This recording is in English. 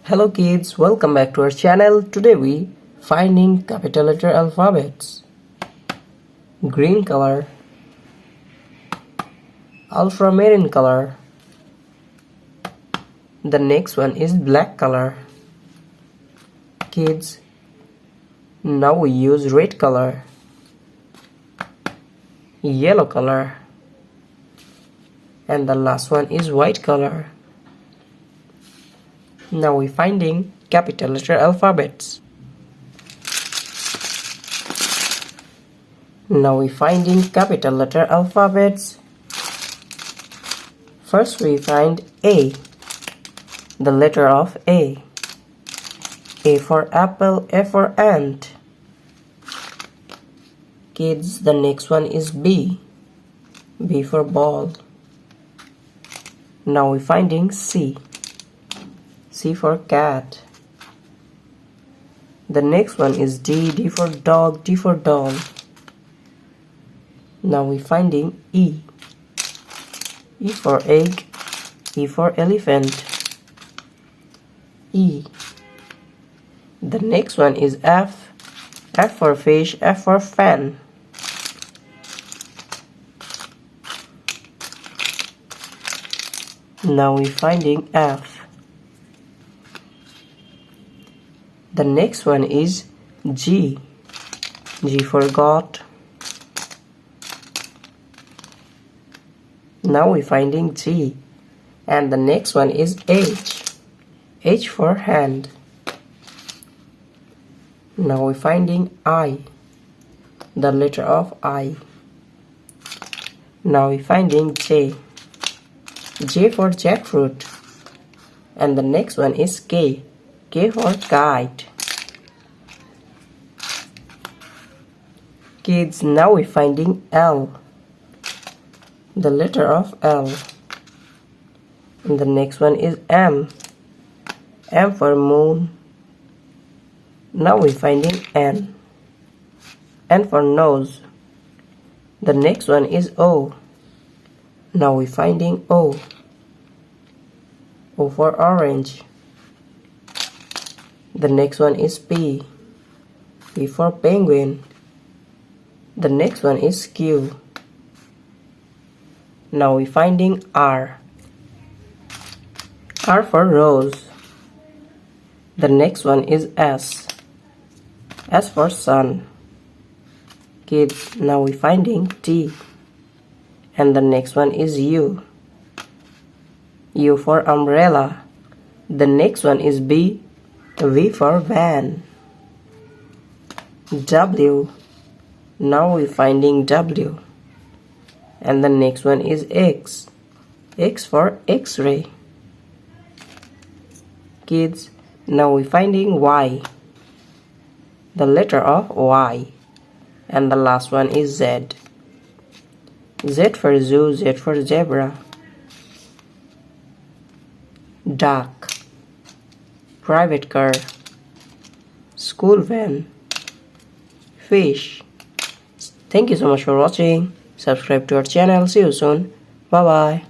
Hello kids, welcome back to our channel. Today we finding capital letter alphabets. Green color, ultramarine color. The next one is black color. Kids, now we use red color, yellow color, and the last one is white color. Now we're finding capital letter alphabets. Now we're finding capital letter alphabets. First we find A, the letter of A. A for apple, A for ant. Kids, the next one is B. B for ball. Now we're finding C. C for cat. The next one is D. D for dog, D for doll. Now we're finding E. E for egg, E for elephant. E. The next one is F. F for fish, F for fan. Now we're finding F. The next one is G. G for goat. Now we're finding G. And the next one is H. H for hand. Now we're finding I. The letter of I. Now we're finding J. J for jackfruit. And the next one is K. K for kite. Kids, now we're finding L. The letter of L. And the next one is M. M for moon. Now we're finding N. N for nose. The next one is O. Now we're finding O. O for orange. The next one is P. P for penguin. The next one is Q. Now we're finding R. R for rose. The next one is S. S for sun. Kids, now we're finding T. And the next one is U. U for umbrella. The next one is B. V for van. W. Now we're finding W. And the next one is X. X for X-ray. Kids, now we're finding Y. The letter of Y. And the last one is Z. Z for zoo, Z for zebra. Duck. Private car. School van. Fish. Thank you so much for watching. Subscribe to our channel. See you soon. Bye bye.